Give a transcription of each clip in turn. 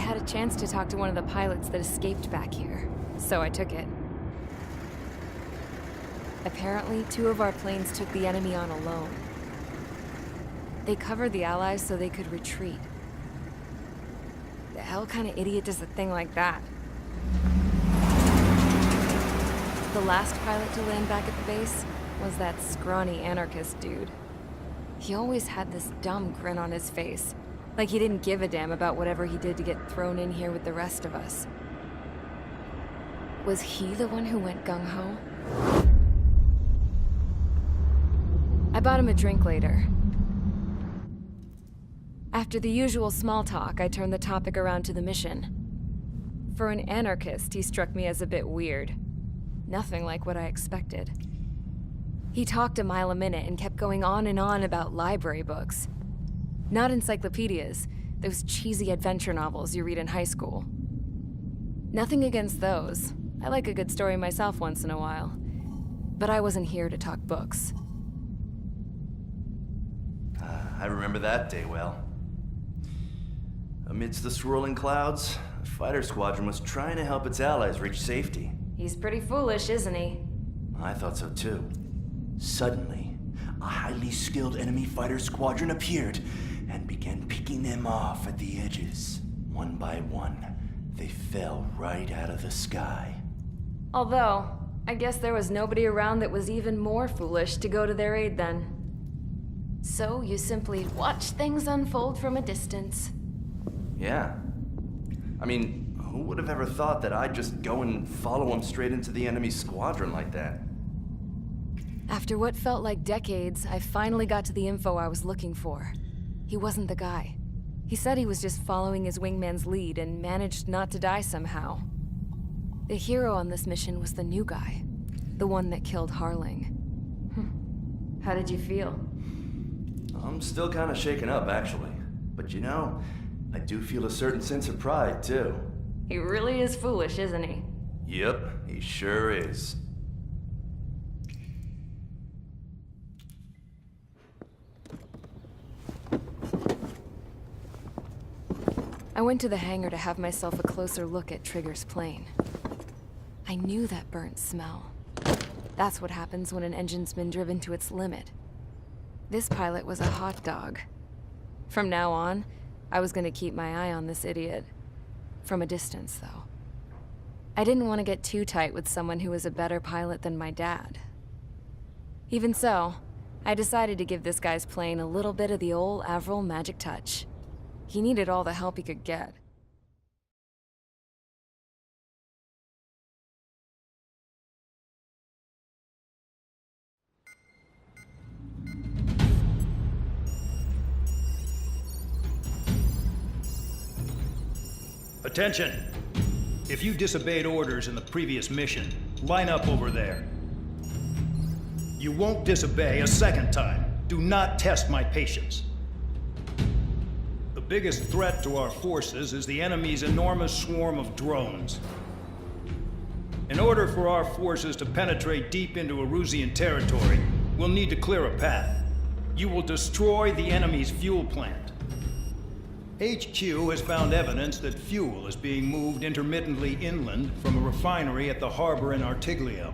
had a chance to talk to one of the pilots that escaped back here, so I took it. Apparently, 2 of our planes took the enemy on alone. They covered the Allies so they could retreat. The hell kind of idiot does a thing like that? The last pilot to land back at the base was that scrawny anarchist dude. He always had this dumb grin on his face, like he didn't give a damn about whatever he did to get thrown in here with the rest of us. Was he the one who went gung-ho? I bought him a drink later. After the usual small talk, I turned the topic around to the mission. For an anarchist, he struck me as a bit weird. Nothing like what I expected. He talked a mile a minute and kept going on and on about library books. Not encyclopedias, those cheesy adventure novels you read in high school. Nothing against those. I like a good story myself once in a while. But I wasn't here to talk books. I remember that day well. Amidst the swirling clouds, a fighter squadron was trying to help its allies reach safety. He's pretty foolish, isn't he? I thought so too. Suddenly, a highly skilled enemy fighter squadron appeared and began picking them off at the edges. One by one, they fell right out of the sky. Although, I guess there was nobody around that was even more foolish to go to their aid then. So you simply watch things unfold from a distance. Yeah. I mean, who would have ever thought that I'd just go and follow him straight into the enemy squadron like that? After what felt like decades, I finally got to the info I was looking for. He wasn't the guy. He said he was just following his wingman's lead and managed not to die somehow. The hero on this mission was the new guy. The one that killed Harling. How did you feel? I'm still kind of shaken up, actually. But you know, I do feel a certain sense of pride, too. He really is foolish, isn't he? Yep, he sure is. I went to the hangar to have myself a closer look at Trigger's plane. I knew that burnt smell. That's what happens when an engine's been driven to its limit. This pilot was a hot dog. From now on, I was gonna keep my eye on this idiot. From a distance, though. I didn't want to get too tight with someone who was a better pilot than my dad. Even so, I decided to give this guy's plane a little bit of the old Avril magic touch. He needed all the help he could get. Attention! If you disobeyed orders in the previous mission, line up over there. You won't disobey a second time. Do not test my patience. The biggest threat to our forces is the enemy's enormous swarm of drones. In order for our forces to penetrate deep into Erusian territory, we'll need to clear a path. You will destroy the enemy's fuel plant. HQ has found evidence that fuel is being moved intermittently inland from a refinery at the harbor in Artiglio.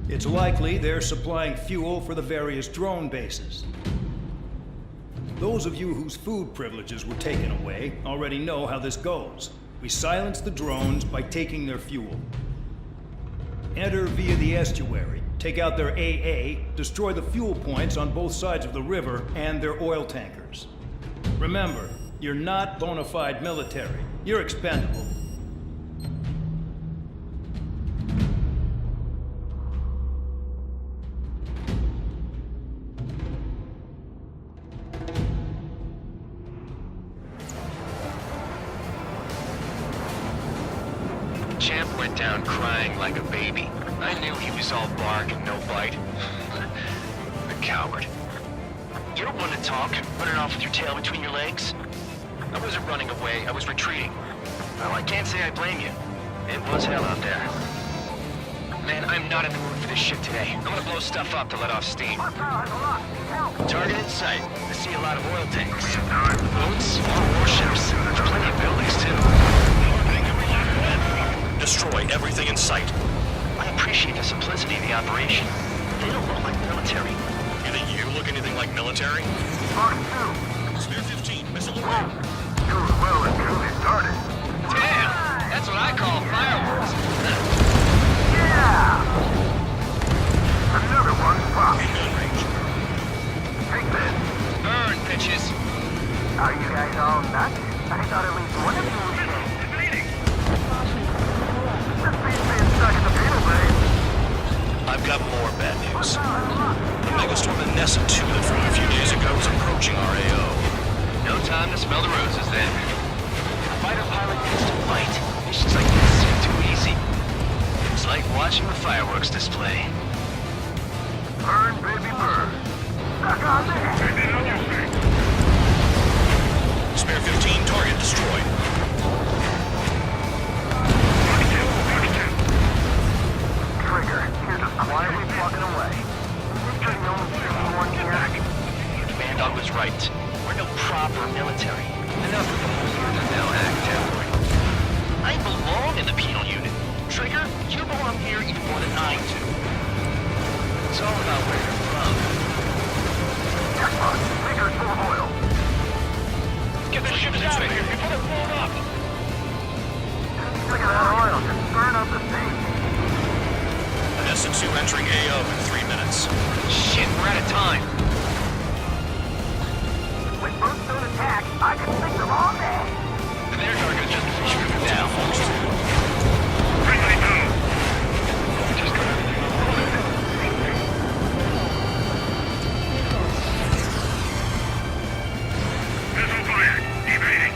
It's likely they're supplying fuel for the various drone bases. Those of you whose food privileges were taken away already know how this goes. We silence the drones by taking their fuel. Enter via the estuary, take out their AA, destroy the fuel points on both sides of the river and their oil tankers. Remember, you're not bona fide military. You're expendable. Champ went down crying like a baby. I knew he was all bark and no bite. The coward. You don't want to talk, running off with your tail between your legs? I wasn't running away, I was retreating. Well, I can't say I blame you. It was hell out there. Man, I'm not in the mood for this shit today. I'm gonna blow stuff up to let off steam. Target in sight. I see a lot of oil tanks. Boats, more warships. There's plenty of buildings, too. Are you guys all nuts? I thought at least one of you was safe. Just being stuck in the beetle, babe. I've got more bad news. The megastorm in Nessa 2 that formed a few days ago is approaching our AO. No time to smell the roses then. The fighter pilot needs to fight. Missions like this seem too easy. It's like watching a fireworks display. Burn, baby, burn. Stuck on there. Spare 15 target destroyed. Trigger, you're just quietly plugging away. You're the only one here. Commandant was right. We're no proper military. Enough of the here to now act terribly. I belong in the penal unit. Trigger, you belong here even more than I do. It's all about where you're from. Jackpot, Trigger's full of oil. Get the ships out of here before they're blown up! Look at that oil, just burn up the sea. Nessa 2 entering AO in 3 minutes. Shit, we're out of time. With boots don't attack, I can fix them all day. Their target just shoot them down. Missile fired. Evading.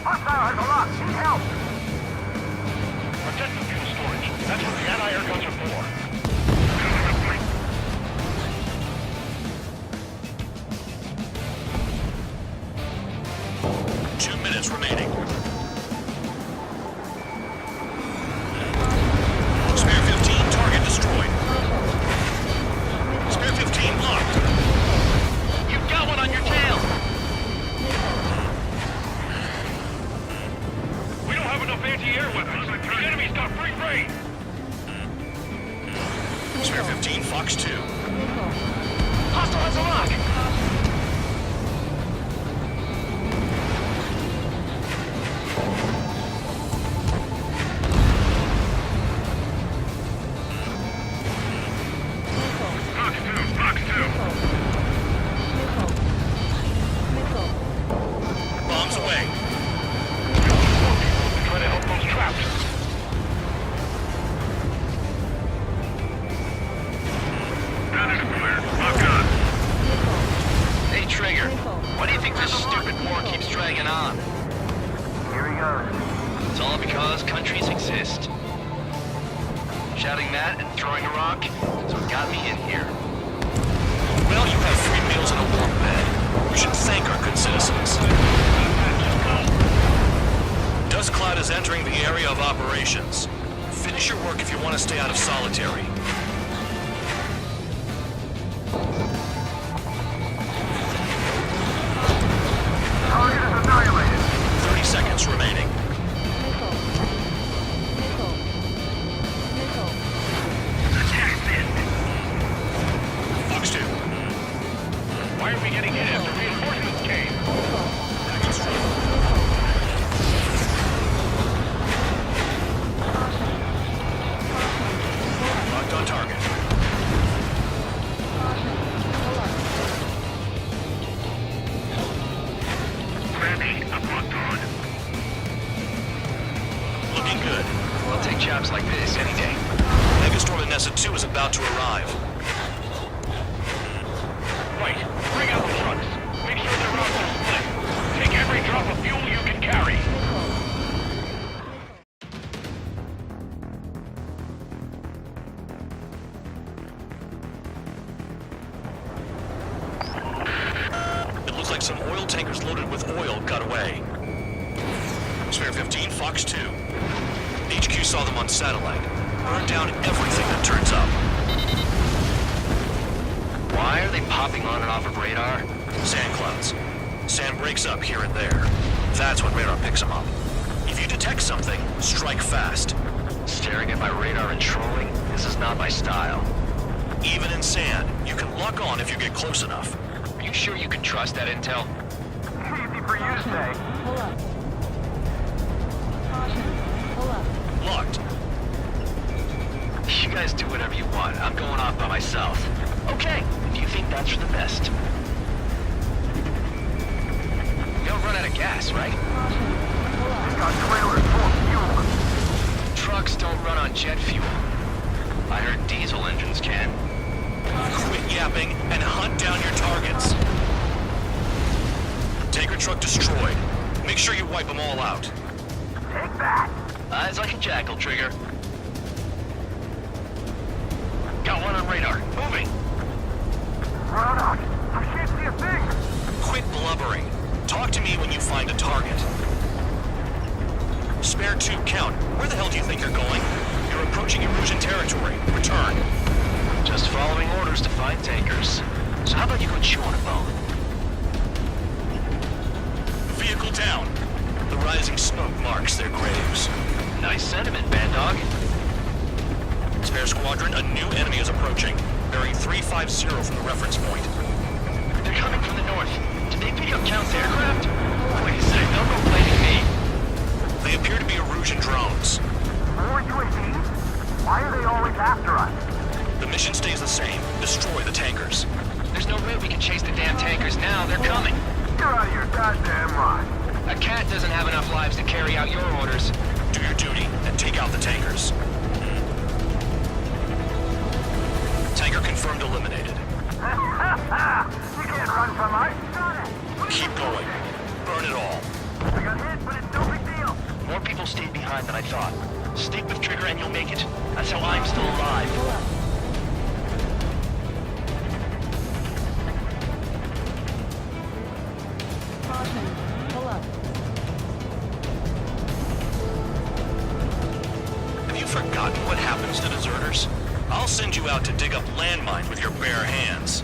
Hostile has a lock, need help. Protect the fuel storage. That's what the anti-air guns are for. 2 minutes remaining. Spare 15 target destroyed. Spare 15 locked. You've got one on your tail. We don't have enough anti-air weapons. The enemy's got free reign. Spare 15 Fox 2. Hostile has a lock. Fox 2. Bombs away. Try to help those traps. Cannon cleared. Lock on. Hey, Trigger. Why do you think this stupid war keeps dragging on? Here he goes. It's all because countries exist. Shouting that and throwing a rock is what got me in here. Well, you have 3 meals and a warm bed. We should thank our good citizens. Dust Cloud is entering the area of operations. Finish your work if you want to stay out of solitary. Target is annihilated. 30 seconds remaining. Attack missed. Fox 2. Why are we getting hit after reinforcements came? Package strike. Locked on target. Ready. I'm locked on. Looking good. We'll take jobs like this any day. Megastorm in Nessa 2 is about to arrive. Right. Bring out the trucks. Make sure their routes are split. Take every drop of fuel you can carry. It looks like some oil tankers loaded with oil got away. Spare 15 Fox 2. HQ saw them on satellite. Burn down everything that turns up. Why are they popping on and off of radar? Sand clouds. Sand breaks up here and there. That's when radar picks them up. If you detect something, strike fast. Staring at my radar and trolling? This is not my style. Even in sand, you can lock on if you get close enough. Are you sure you can trust that intel? Easy for you to to say. Pull up. Caution. Pull up. Locked. You guys do whatever you want. I'm going off by myself. Okay, if you think that's for the best. You don't run out of gas, right? We've got trailers full of fuel. Trucks don't run on jet fuel. I heard diesel engines can. Quit yapping and hunt down your targets. Tanker truck destroyed. Make sure you wipe them all out. Take that. Eyes like a jackal, Trigger. Got one on radar. Moving. Run out. I can't see a thing. Quit blubbering. Talk to me when you find a target. Spare 2, count. Where the hell do you think you're going? You're approaching Erusian territory. Return. Just following orders to find tankers. So how about you go chew on a bone? Vehicle down. The rising smoke marks their graves. Nice sentiment, Bad Dog. Spare squadron, a new enemy is approaching. Bearing 350 from the reference point. They're coming from the north. Did they pick up Count's aircraft? Wait a sec, don't go blaming me. They appear to be Erusian drones. More UAVs? Why are they always after us? The mission stays the same. Destroy the tankers. There's no way we can chase the damn tankers now. They're coming. You're out of your goddamn mind. A cat doesn't have enough lives to carry out your orders. Do your duty and take out the tankers. Tanker confirmed eliminated. You can't run from us. Got it. Keep going. Burn it all. I got hit, but it's no big deal. More people stayed behind than I thought. Stick with Trigger and you'll make it. That's how I'm still alive. Caution. Pull up. Have you forgotten what happens to deserters? I'll send you out to dig up landmines with your bare hands.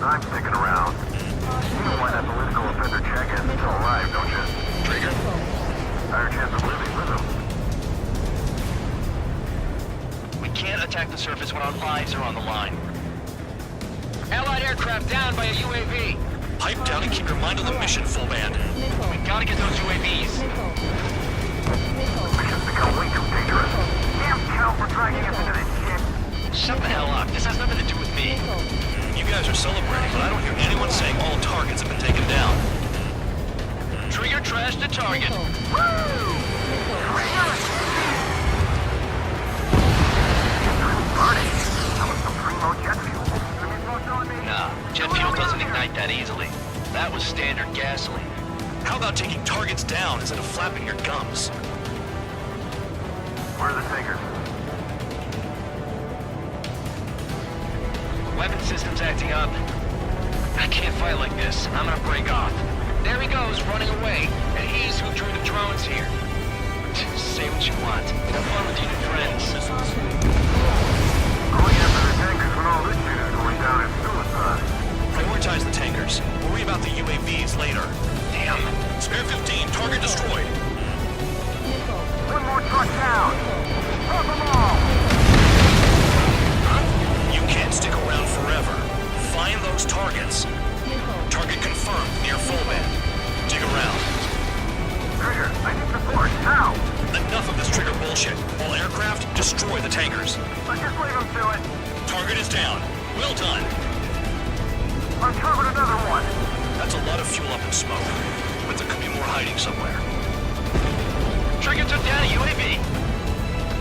I'm sticking around. You know why that political offender check isn't still alive, don't you? Trigger? Higher chance of living with him. We can't attack the surface when our lives are on the line. Allied aircraft down by a UAV. Pipe down and keep your mind on the mission, full band. We gotta get those UAVs. Mission's become way too dangerous. Damn Cal for dragging us into this shit. Shut the hell up. This has nothing to do with me. You guys are celebrating, but I don't hear anyone saying all targets have been taken down. Trigger trash the target. Burning. That was some primo jet fuel. Nah, jet fuel doesn't ignite that easily. That was standard gasoline. How about taking targets down instead of flapping your gums? Where are the tankers? Weapon system's acting up. I can't fight like this. I'm gonna break off. There he goes, running away. And he's who drew the drones here. Say what you want. Have fun with your new friends. Going after the tankers when all this shit is going down is suicide. Prioritize the tankers. Worry about the UAVs later. Damn. Spare 15, target destroyed. One more truck down. Drop them all. You can't stick around forever. Find those targets. Target confirmed near full band. Dig around. Trigger, I need support. Now. Enough of this Trigger bullshit. All aircraft, destroy the tankers. Let's just leave them to it. Target is down. Well done. Uncovered another one. That's a lot of fuel up in smoke. But there could be more hiding somewhere. Trigger took down a UAV.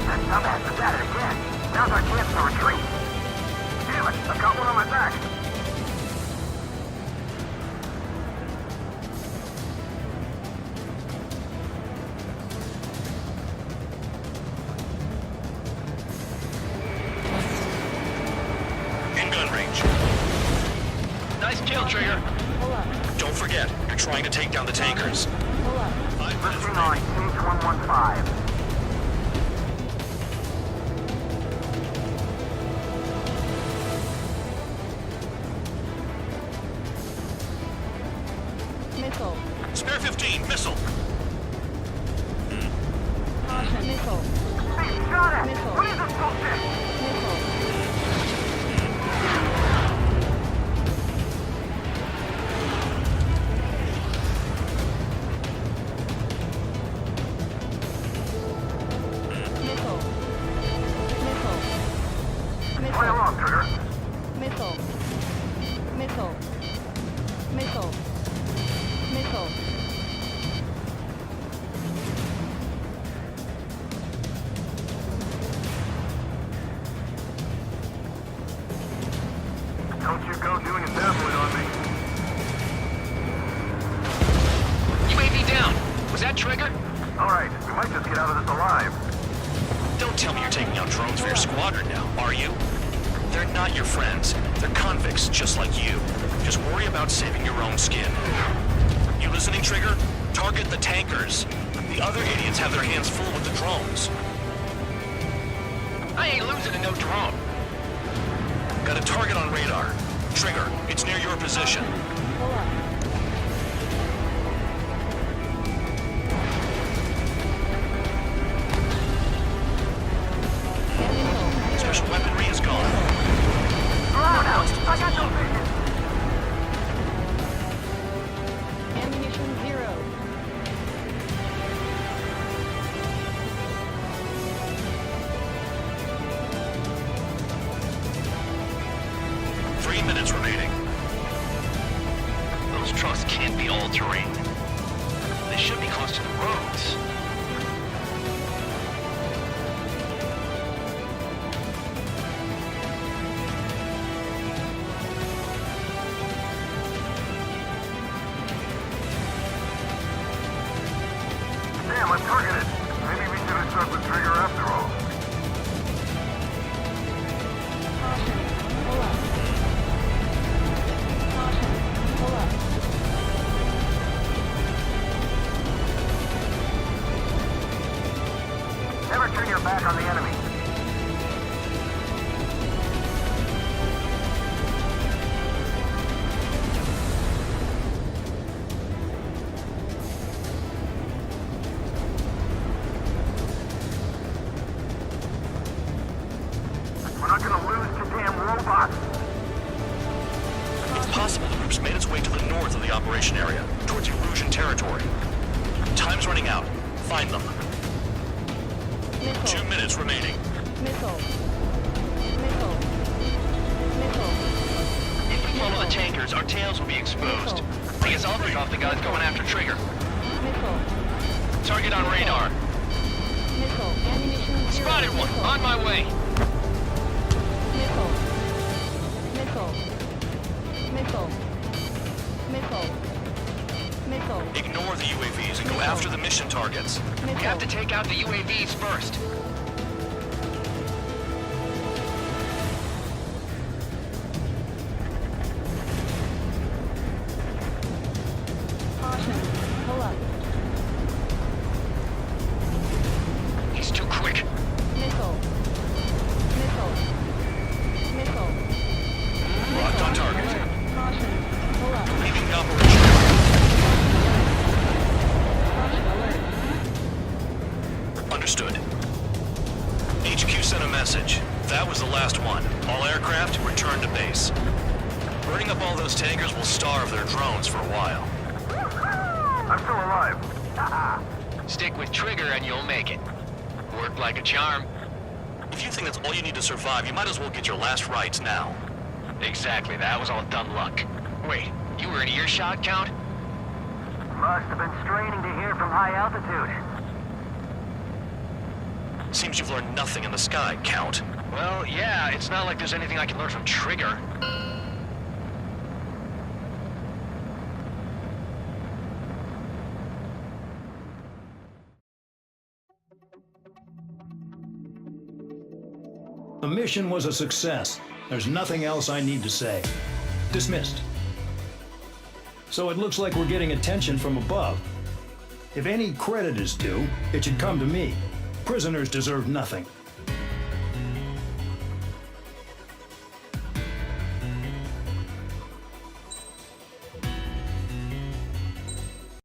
That dumbass is at it again. Now's our chance to retreat. Damn it, I've got one on my back. In gun range. Nice kill, Trigger. Pull up. Don't forget, you're trying to take down the tankers. Pull up. Listening on Cage 115. Missile. Spare 15, missile. Caution. Missile. Hey, shot it! Missile. What is this bullshit? Missile. that Trigger? Alright, we might just get out of this alive. Don't tell me you're taking out drones for your squadron now, are you? They're not your friends. They're convicts, just like you. Just worry about saving your own skin. You listening, Trigger? Target the tankers. The other idiots have their hands full with the drones. I ain't losing to no drone. Got a target on radar. Trigger, it's near your position. Special weaponry is gone. I got no vision. Ammunition 0. 3 minutes remaining. Those trucks can't be all-terrain. They should be close to the roads. Damn, I'm targeted. Maybe we should have stuck with Trigger after all. Never turn your back on the enemy. We're not gonna lose to damn robots. It's possible the group's made its way to the north of the operation area, towards Erusian territory. Time's running out. Find them. 2 minutes remaining. If we follow the tankers, our tails will be exposed. I guess I'll bring off the guys going after Trigger. Target on radar. Spotted one. On my way. Ignore the UAVs and go after the mission targets. We have to take out the UAVs first. He's too quick. Locked on target. Leaving the operation. Understood. HQ sent a message. That was the last one. All aircraft, return to base. Burning up all those tankers will starve their drones for a while. I'm still alive. Stick with Trigger and you'll make it. Work like a charm. If you think that's all you need to survive, you might as well get your last rites now. Exactly, that was all dumb luck. Wait, you were in earshot, Count? Must have been straining to hear from high altitude. Seems you've learned nothing in the sky, Count. Well, yeah, it's not like there's anything I can learn from Trigger. The mission was a success. There's nothing else I need to say. Dismissed. So it looks like we're getting attention from above. If any credit is due, it should come to me. Prisoners deserve nothing.